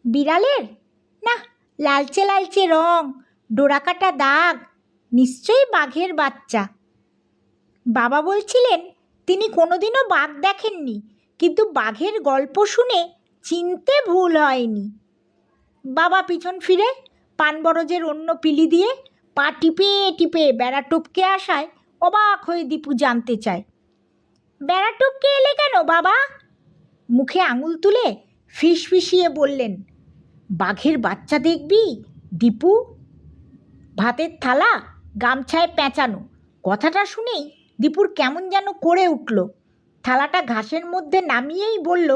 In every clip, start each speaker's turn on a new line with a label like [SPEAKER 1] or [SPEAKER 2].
[SPEAKER 1] বিড়ালের? না, লালচে লালচে রং, ডোরাকাটা দাগ, নিশ্চয়ই বাঘের বাচ্চা। বাবা বলছিলেন তিনি কোনোদিনও বাঘ দেখেননি, কিন্তু বাঘের গল্প শুনে চিনতে ভুল হয়নি। বাবা পিছন ফিরে পানবরজের অন্য পিলি দিয়ে পা টিপে টিপে বেড়া টপকে আসায় অবাক হয়ে দীপু জানতে চায়, বেড়া টপকে এলে কেন বাবা? মুখে আঙুল তুলে ফিসফিসিয়ে বললেন, বাঘের বাচ্চা দেখবি দীপু। ভাতের থালা গামছায় পেঁচানো, কথাটা শুনেই দীপুর কেমন যেন করে উঠল। থালাটা ঘাসের মধ্যে নামিয়েই বলল,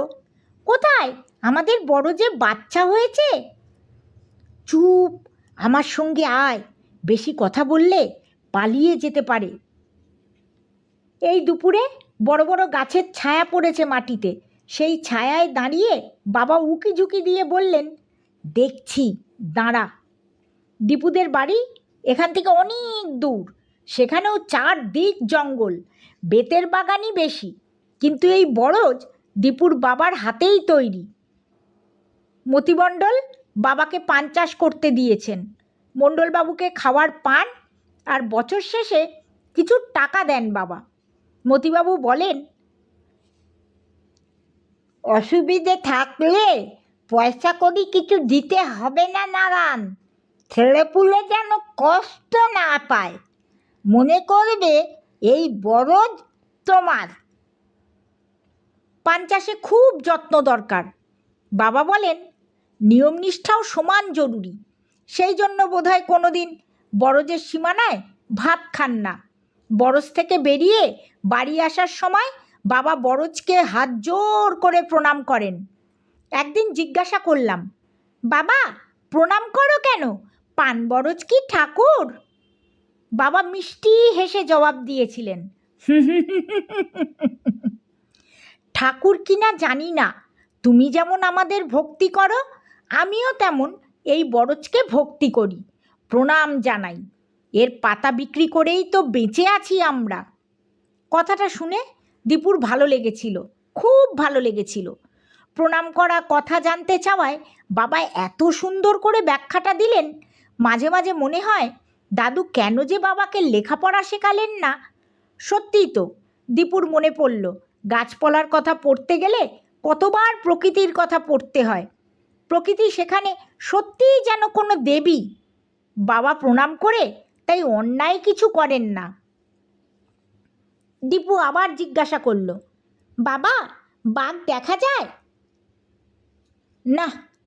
[SPEAKER 1] কোথায় আমাদের বড় যে বাচ্চা হয়েছে? চুপ, আমার সঙ্গে আয়, বেশি কথা বললে পালিয়ে যেতে পারে। এই দুপুরে বড় বড় গাছের ছায়া পড়েছে মাটিতে, সেই ছায়ায় দাঁড়িয়ে বাবা উকি ঝুঁকি দিয়ে বললেন, দেখছি, দাঁড়া। দীপুদের বাড়ি এখান থেকে অনেক দূর, সেখানেও চারদিক জঙ্গল, বেতের বাগানই বেশি, কিন্তু এই বরজ দীপুর বাবার হাতেই তৈরি। মতিমণ্ডল বাবাকে পান চাষ করতে দিয়েছেন। মণ্ডলবাবুকে খাওয়ার পান আর বছর শেষে কিছু টাকা দেন বাবা। মতিবাবু বলেন, অসুবিধে থাকলে পয়সা করি কিছু দিতে হবে না নারায়ণ, ছেলেপুলে যেন কষ্ট না পায়, মনে করবে এই বরজ তোমার। পান চাষে খুব যত্ন দরকার। বাবা বলেন, নিয়ম নিষ্ঠাও সমান জরুরি। সেই জন্য বোধহয় কোনো দিন বরজের সীমানায় ভাত খান না। বরজ থেকে বেরিয়ে বাড়ি আসার সময় বাবা বরজকে হাত জোর করে প্রণাম করেন। একদিন জিজ্ঞাসা করলাম, বাবা প্রণাম করো কেন, পান বরজ কি ঠাকুর? বাবা মিষ্টি হেসে জবাব দিয়েছিলেন, ঠাকুর কিনা জানি না, তুমি যেমন আমাদের ভক্তি করো, আমিও তেমন এই বরজকে ভক্তি করি, প্রণাম জানাই। এর পাতা বিক্রি করেই তো বেঁচে আছি আমরা। কথাটা শুনে দীপুর ভালো লেগেছিল, খুব ভালো লেগেছিল। প্রণাম করা, কথা জানতে চাওয়ায় বাবা এত সুন্দর করে ব্যাখ্যাটা দিলেন, মাঝে মাঝে মনে হয় দাদু কেন যে বাবাকে লেখাপড়া শেখালেন না। সত্যিই তো, দীপুর মনে পড়ল, গাছপালার কথা পড়তে গেলে কতবার প্রকৃতির কথা পড়তে হয়। প্রকৃতি সেখানে সত্যিই যেন কোনো দেবী। বাবা প্রণাম করে তাই অন্যায় কিছু করেন না। দীপু আবার জিজ্ঞাসা করল, বাবা বাঘ দেখা যায়? না,